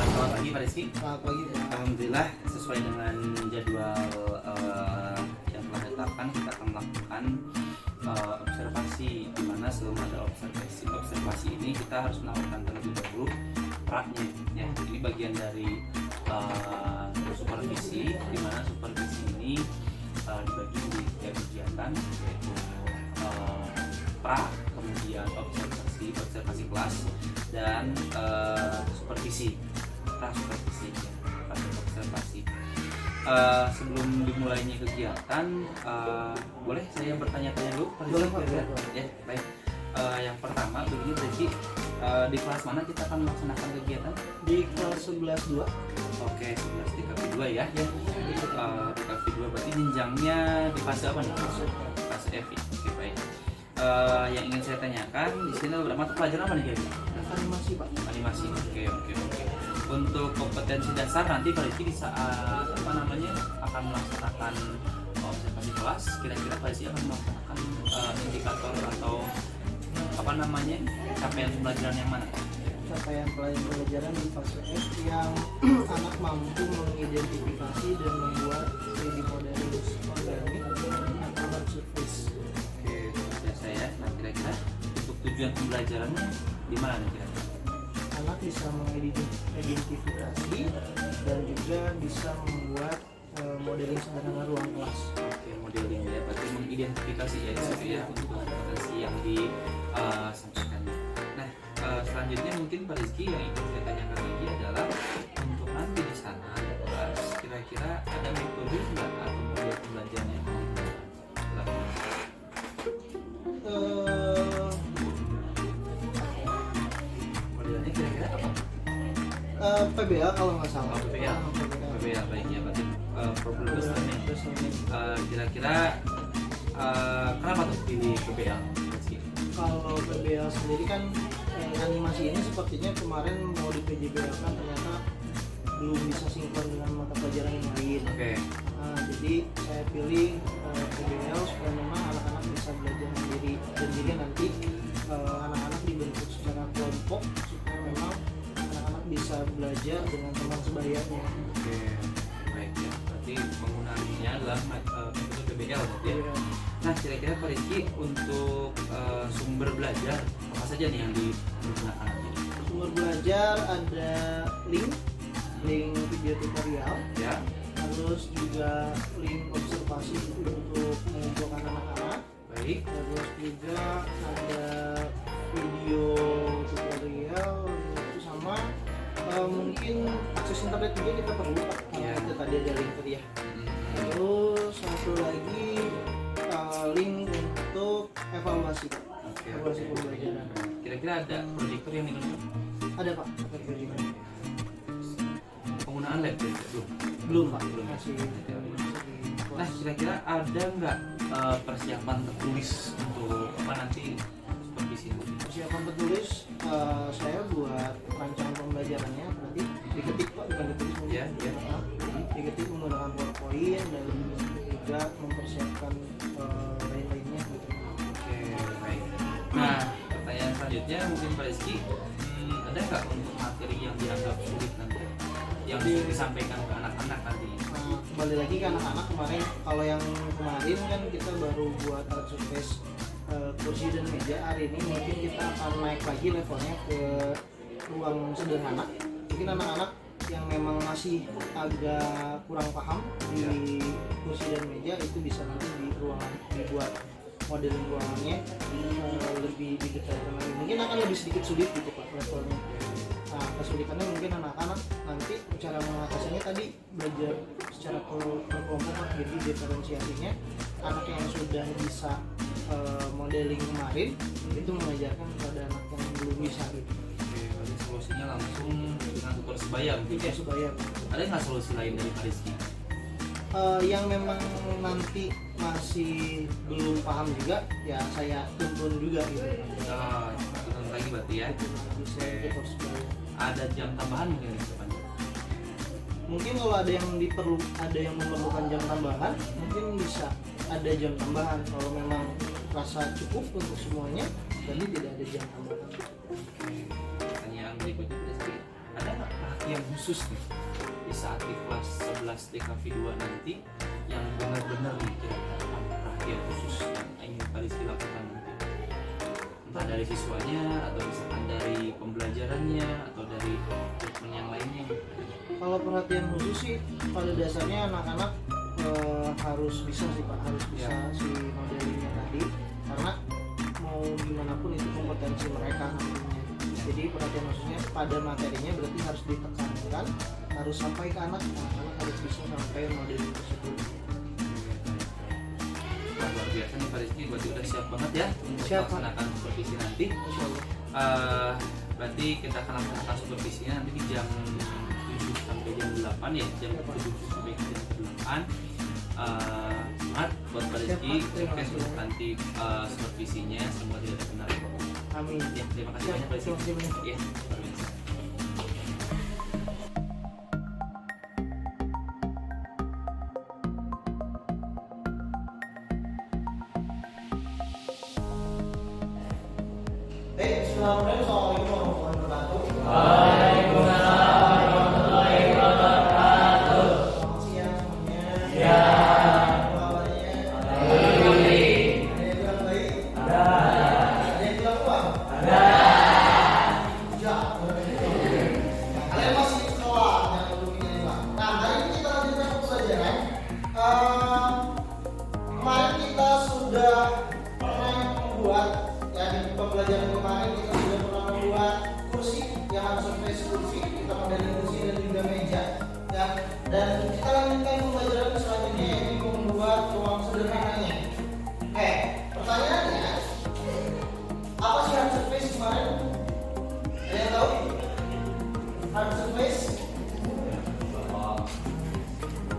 Selamat pagi Pak Rizky. Selamat pagi Pak. Alhamdulillah sesuai dengan jadwal yang telah ditetapkan, kita akan melakukan observasi, di mana sebelum ada observasi ini kita harus melakukan terlebih dahulu praknya. Ya, ini bagian dari supervisi, di mana supervisi ini dibagi di tiga kegiatan, yaitu pra, kemudian observasi kelas, dan supervisi, supervisi, observasi. Sebelum dimulainya kegiatan, boleh saya bertanya-tanya dulu? Boleh Pak. Ya, baik. Yang pertama, begini Rizky, di kelas mana kita akan melaksanakan kegiatan? Di kelas 11-2. Oke, 11 di KP 2 ya. Di KP 2 berarti jenjangnya di fase apa nih? Fase F ya. Oke, baik. Yang ingin saya tanyakan di sini ada mata pelajaran apa nih kira-kira? Animasi Pak. Animasi. Oke. Untuk kompetensi dasar nanti Pak Rizky di saat akan melaksanakan observasi kelas, kira-kira Pak Rizky akan melaksanakan indikator atau capaian pembelajaran yang mana? Capaian pelajaran di fase F yang anak mampu mengidentifikasi dan membuat 3D modeling organik atau surface. Oke, biasa ya. Nah, kira-kira untuk tujuan pembelajarannya di mana nih kira-kira? Anak bisa mengidentifikasi dan juga bisa membuat modeling sederhana ruang kelas. Oke, modeling ya, berarti mengidentifikasi ya di situ ya untuk kompetensi yang disampaikan. Nah, selanjutnya mungkin Pak Rizky yang ingin saya tanyakan lagi adalah untuk nanti di sana ada kelas, kira-kira ada metode nggak atau model pembelajaran yang akan dilakukan? Modelnya kira-kira apa? PBL kalau nggak salah. PBL baiknya berarti problem listening. Kira-kira kenapa tuh pilih PBL? Kalau PBL sendiri kan animasi ini sepertinya kemarin mau di PJBL kan ternyata belum bisa sinkron dengan mata pelajaran yang lain. Oke. Jadi saya pilih PBL supaya memang anak-anak bisa belajar sendiri dan jadi nanti anak-anak dibentuk secara kelompok supaya memang anak-anak bisa belajar dengan teman sebayanya. Oke, baik ya. Berarti penggunaannya adalah metode PBL berarti ya. Nah, kira-kira Pak Rizky untuk sumber belajar apa saja nih yang digunakan nanti? Sumber belajar ada link video tutorial, Ya. terus juga link observasi untuk mengumpulkan anak-anak. Baik. Terus juga ada video tutorial itu sama mungkin akses internet juga kita perlu Pak. Ya. Itu tadi ada link tadi ya. Terus satu lagi link untuk evaluasi Pak. Oke. Evaluasi pembelajaran. Kira-kira ada proyektor yang digunakan? Ada Pak. Ada proyektor. Penggunaan lab ya? Belum Pak. Belum. Masih Nah, kira-kira ada nggak persiapan tertulis untuk nanti supervisi itu? persiapan tertulis saya buat rancangan pembelajarannya nanti diketik Pak, bukan ditulis. Ya. Diketik menggunakan PowerPoint dan juga mempersiapkan lain-lainnya gitu. Oke, baik. Nah, pertanyaan selanjutnya mungkin Pak Rizky, ada nggak untuk materi yang dianggap sulit nanti yang disampaikan ke anak-anak nanti? Kembali lagi ke anak-anak kemarin, kalau yang kemarin kan kita baru buat alat surface kursi dan meja. Hari ini mungkin kita akan naik lagi levelnya ke ruang sederhana. Mungkin anak-anak yang memang masih agak kurang paham di kursi dan meja itu bisa nanti di ruangan dibuat modeling ruangannya lebih didetailkan lagi. Mungkin akan lebih sedikit sulit gitu Pak levelnya. Nah, kesulitannya mungkin anak-anak nanti cara mengatasinya tadi belajar secara berkelompok Pak. Jadi diferensiasinya anak yang sudah bisa modeling kemarin itu mengajarkan kepada anak yang belum bisa gitu. Oke, berarti solusinya langsung dengan tutor sebaya gitu ya? Supaya Ada nggak solusi lain dari Pak Rizky? yang memang nanti masih belum paham juga ya saya tuntun juga gitu. Tutor lagi berarti ya? Bisa tutor supaya Ada jam tambahan mungkin di depannya? mungkin kalau ada yang memerlukan jam tambahan mungkin bisa ada jam tambahan. Kalau memang rasa cukup untuk semuanya berarti tidak ada jam tambahan. Pertanyaan berikutnya Rizky, ada nggak perhatian khusus nih di saat di kelas 11 DKV 2 nanti yang benar-benar nih kira-kira perhatian khusus yang ingin Pak Rizky lakukan nanti, entah dari siswanya atau misalkan dari pembelajarannya atau dari treatment yang lainnya? Kalau perhatian khusus sih pada dasarnya anak-anak harus bisa sih Pak, harus bisa si modelingnya tadi, karena mau gimana pun itu kompetensi mereka nantinya. Jadi perhatian khususnya pada materinya berarti harus ditekankan, harus sampai ke anak harus bisa sampai modeling tersebut. Wah, luar biasa nih Pak Rizky, berarti udah siap banget ya untuk Siap, Pak. melaksanakan supervisi nanti. Insya Allah. Berarti kita akan laksanakan supervisinya nanti di jam 7 sampai jam 8 ya, jam 7 sampai jam 8. Semangat buat Pak Rizky, Siap, Pak. Terima sukses kasih. untuk nanti supervisinya, semoga tidak ada kendala. Amin. Ya, terima kasih Siap, banyak Pak Rizky. terima kasih banyak. Ya, luar biasa. Assalamualaikum warahmatullahi wabarakatuh. Waalaikumsalam warahmatullahi wabarakatuh. Selamat siang semuanya. Ya. Apa kabarnya? Baik. Ada yang bilang baik? Ada. Ada yang bilang kuat? Ada. Ya. Nah, kalian masih di sekolah, jangan dulu ini Pak. Nah, hari ini kita lanjutkan pembelajaran. Kemarin kita sudah pernah membuat, ya di pembelajaran kemarin kita sudah pernah membuat kursi yang harus surface kursi, kita modelin kursi dan juga meja. Ya, dan kita lanjutkan pembelajaran selanjutnya yaitu membuat ruang sederhananya. Oke, pertanyaannya, apa sih hard surface kemarin? Ada yang tahu? Hard surface?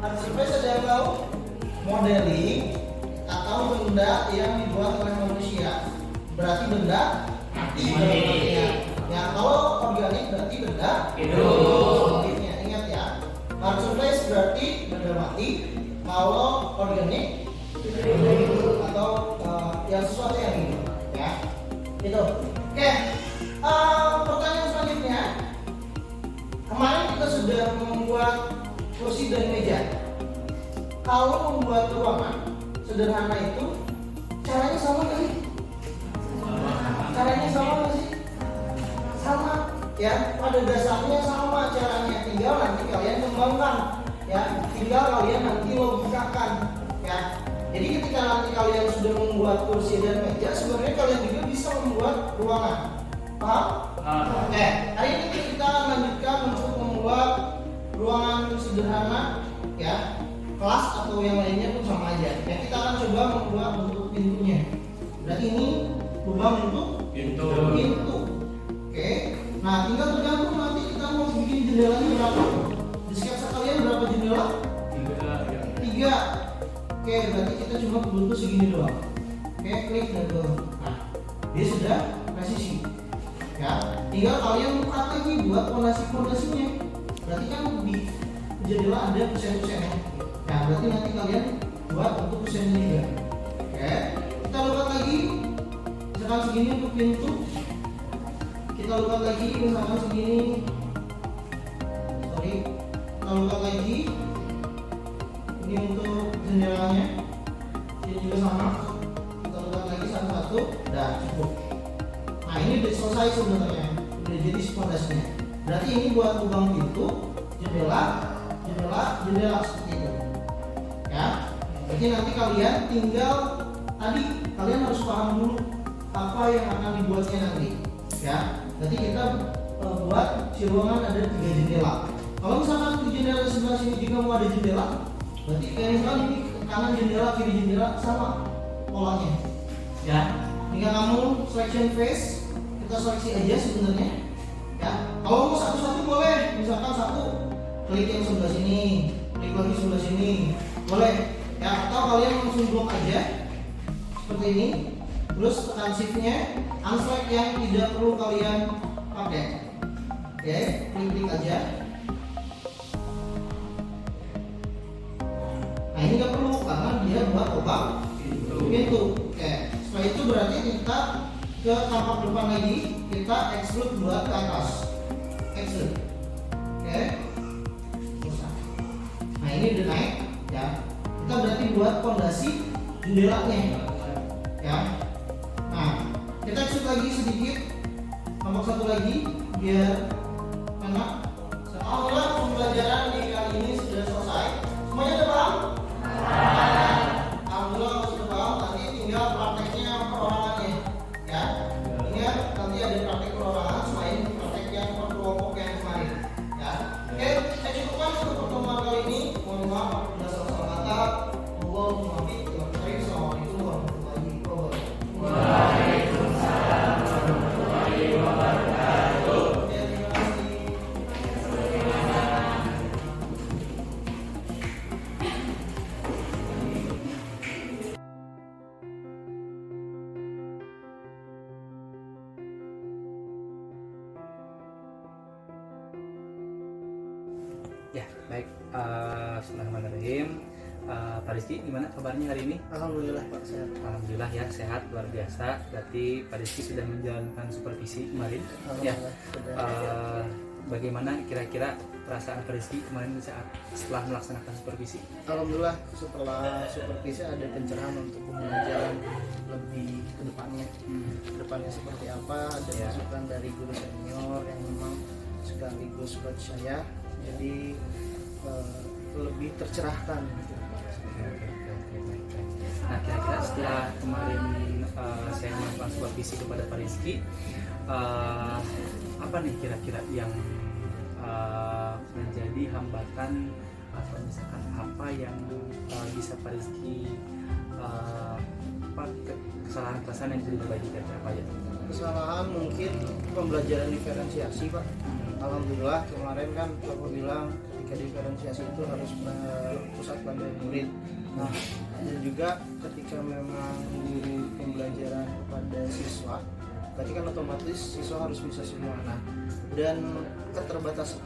Hard surface ada yang tahu? Modeling atau benda yang dibuat oleh manusia. Berarti benda mati dalam artian. Ya, kalau organik berarti benda Hidup. Selanjutnya, ingat ya. Hard surface berarti benda mati. Kalau organik hidup atau yang sesuatu yang hidup. Ya, itu. Oke. Pertanyaan selanjutnya. Kemarin kita sudah membuat kursi dan meja. Kalau membuat ruangan sederhana itu caranya sama nggak sih? Caranya sama nggak sih? Sama ya, pada dasarnya sama caranya, tinggal nanti kalian kembangkan ya, tinggal kalian nanti logikakan ya. Jadi ketika nanti kalian sudah membuat kursi dan meja, sebenarnya kalian juga bisa membuat ruangan. Paham? Oke, hari ini kita lanjutkan untuk membuat ruangan sederhana ya, kelas atau yang lainnya pun sama aja. Ya, kita akan coba membuat bentuk pintunya. Berarti ini lubang untuk Pintu. pintu. Oke. Nah, tinggal tergantung nanti kita mau bikin jendelanya berapa. Di sketsa kalian berapa jendela? 3. Oke, berarti kita cuma bentuk segini doang. Oke, klik dan go. Nah, dia sudah presisi. Ya, tinggal kalian buka lagi buat fondasi-fondasinya. Berarti kan di jendela ada kusen-kusennya. Nah, berarti nanti kalian buat untuk kusen juga. Oke, kita lihat lagi. Misalkan segini untuk pintu. Kita lihat lagi misalkan segini. Sorry, kita lihat lagi. Ini untuk jendelanya. Ini juga sama. Kita lihat lagi satu-satu. Dah cukup. Nah, ini udah selesai sebenarnya. Udah jadi fondasinya. Berarti ini buat lubang pintu, jendela, jendela seperti itu. Ya, jadi nanti kalian tinggal tadi kalian harus paham dulu apa yang akan dibuatnya nanti. Ya, nanti kita buat si ruangan ada 3 jendela. Kalau misalkan di jendela sebelah sini juga mau ada jendela, berarti kayak misalnya ini kanan jendela, kiri jendela sama polanya. Ya, tinggal kamu selection face, kita seleksi aja sebenarnya. Ya, kalau mau satu-satu boleh, misalkan satu klik yang sebelah sini, klik lagi sebelah sini, boleh. Ya, atau kalian langsung blok aja seperti ini, terus tekan shiftnya, unselect yang tidak perlu kalian pakai. Oke, klik aja. Nah, ini nggak perlu karena dia buat lubang pintu. Oke, setelah itu berarti kita ke tampak depan lagi, kita extrude buat ke atas. Extrude. Oke. ini udah naik ya, kita berarti buat fondasi jendelanya ya. Nah kita shoot lagi sedikit, tambah satu lagi biar enak. Alhamdulillah pembelajaran di kali ini sudah selesai. Semuanya udah paham? Alhamdulillah sudah paham. Nanti tinggal prakteknya perorangannya ya. Ingat nanti ada praktek perorangan selain praktek yang per kelompok yang kemarin ya. Oke, saya cukupkan untuk pertemuan kali ini. Mohon maaf apabila salah kata. Allahumma fiq wa fiq. Assalamualaikum warahmatullahi wabarakatuh. Waalaikumsalam warahmatullahi wabarakatuh. Oke, terima kasih. Ya, baik. Bismillahirrahmanirrahim. Pak Rizky, gimana kabarnya hari ini? Alhamdulillah Pak, sehat. Alhamdulillah ya, sehat luar biasa. Berarti Pak Rizky sudah menjalankan supervisi kemarin. Ya. Alhamdulillah sudah. Bagaimana kira-kira perasaan Pak Rizky kemarin setelah melaksanakan supervisi? Alhamdulillah setelah supervisi ada pencerahan untuk pembelajaran lebih ke depannya. Kedepannya seperti apa, ada Ya. masukan dari guru senior yang memang sekaligus coach saya, jadi lebih tercerahkan gitu. Nah, kira-kira setelah kemarin saya melakukan supervisi kepada Pak Rizky, apa nih kira-kira yang menjadi hambatan atau misalkan apa yang bisa Pak Rizky kesalahan-kesalahan yang bisa diperbaiki apa aja? Kesalahan mungkin pembelajaran diferensiasi Pak. Alhamdulillah kemarin kan Bapak bilang ketika diferensiasi itu harus pusat pada murid. Nah, dan juga ketika memang guru pembelajaran kepada siswa, berarti kan otomatis siswa harus bisa semua. Nah, dan keterbatasan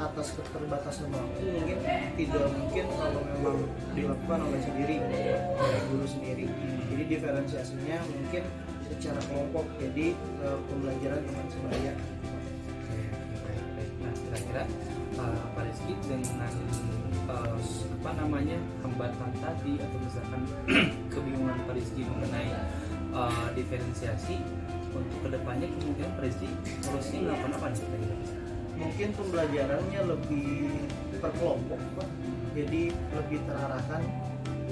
waktu mungkin tidak mungkin kalau memang dilakukan oleh sendiri, oleh guru sendiri. Jadi diferensiasinya mungkin secara kelompok, jadi pembelajaran teman sebaya. Nah, kira-kira Pak Rizky dengan hambatan tadi atau misalkan kebingungan Pak Rizky mengenai diferensiasi untuk kedepannya, kemungkinan Pak Rizky solusinya apa nih kira-kira? Mungkin pembelajarannya lebih per kelompok Pak, jadi lebih terarahkan.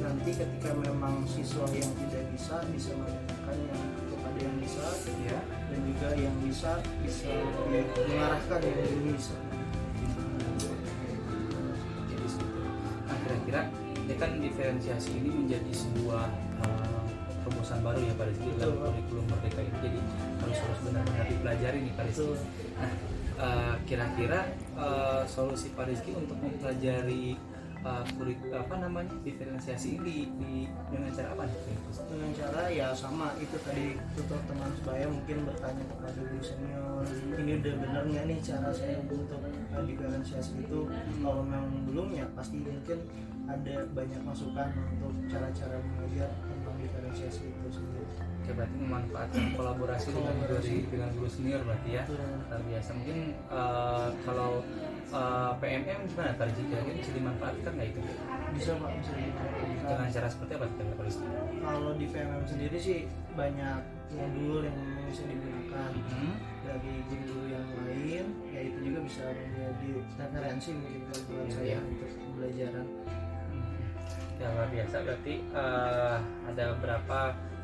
Nanti ketika memang siswa yang tidak bisa menanyakan yang kepada yang bisa Ya. dan juga yang bisa lebih mengarahkan yang belum bisa. Jadi seperti itu. Nah, kira-kira ini kan diferensiasi ini menjadi sebuah terobosan baru ya Pak Rizky dalam Betul. kurikulum Merdeka ini, jadi harus benar-benar dipelajari nih Pak Rizky. Betul. Nah, kira-kira solusi Pak Rizky untuk mempelajari diferensiasi ini dengan cara apa nih? Dengan cara ya sama itu tadi, tutor teman sebaya mungkin bertanya kepada guru senior, ini udah benar nggak nih cara saya untuk diferensiasi itu. Kalau memang belum ya pasti mungkin ada banyak masukan untuk cara-cara mengajar tentang diferensiasi itu sendiri. Oke, berarti memanfaatkan kolaborasi dengan guru senior berarti ya. Betul. Luar biasa. Mungkin kalau PMM gimana Pak Rizky, kira-kira bisa dimanfaatkan nggak itu? Bisa Pak, bisa dimanfaatkan. Dengan cara seperti apa kita Pak Rizky? Kalau di PMM sendiri sih banyak modul yang bisa digunakan dari guru yang lain, ya itu juga bisa menjadi referensi mungkin kalau buat saya untuk pembelajaran. Ya, luar biasa. Berarti ada beberapa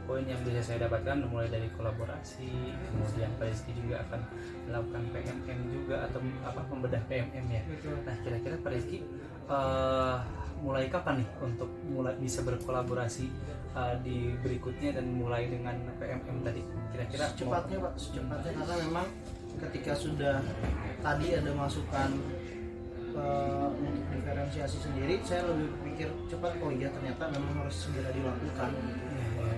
poin yang bisa saya dapatkan, mulai dari kolaborasi, kemudian Pak Rizky juga akan melakukan PMM juga atau membedah PMM ya. Betul. Nah, kira-kira Pak Rizky mulai kapan nih untuk mulai bisa berkolaborasi di berikutnya dan mulai dengan PMM tadi? Kira-kira Secepatnya Pak, secepatnya, karena memang ketika sudah tadi ada masukan untuk diferensiasi sendiri, saya lebih pikir cepat, oh iya ternyata memang harus segera dilakukan gitu.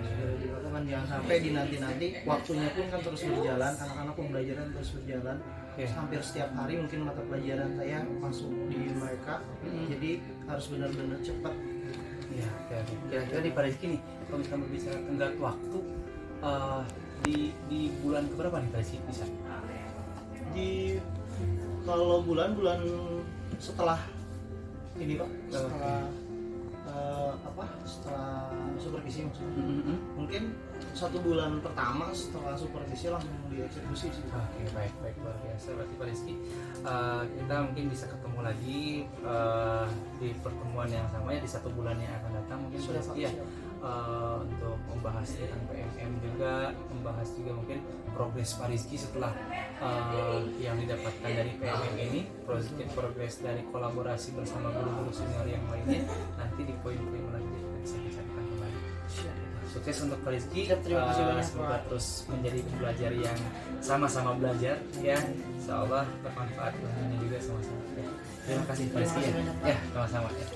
Segera dilakukan, jangan sampai di nanti waktunya pun kan terus berjalan, anak-anak pembelajaran terus berjalan. Hampir setiap hari mungkin mata pelajaran saya masuk di mereka, jadi harus benar-benar cepat. Ya, kira-kira di Pak Rizky nih, kalau misalnya berbicara tenggat waktu di bulan keberapa nih Pak Rizky bisa? Kalau bulan-bulan setelah ini Pak, setelah setelah supervisi maksudnya. Mungkin 1 bulan pertama setelah supervisi langsung dieksekusi sih. Oke, baik luar biasa. Berarti Pak Rizky, kita mungkin bisa ketemu lagi di pertemuan yang sama ya di 1 bulan yang akan datang mungkin Pak Sudah, Rizky ya. siap. Untuk membahas tentang PMM juga, membahas juga mungkin progres Pak Rizky setelah yang didapatkan dari PMM ini, progres dari kolaborasi bersama guru-guru senior yang lainnya, nanti di poin-poin selanjutnya kita bisa bicarakan kembali. Sukses untuk Pak Rizky. Siap, terima kasih banyak, semoga Pak. terus menjadi pembelajar yang sama-sama belajar ya. Insya Allah bermanfaat ilmunya juga sama-sama. Terima kasih Pak Rizky ya. Terima kasih banyak, Pak. Ya, sama-sama ya.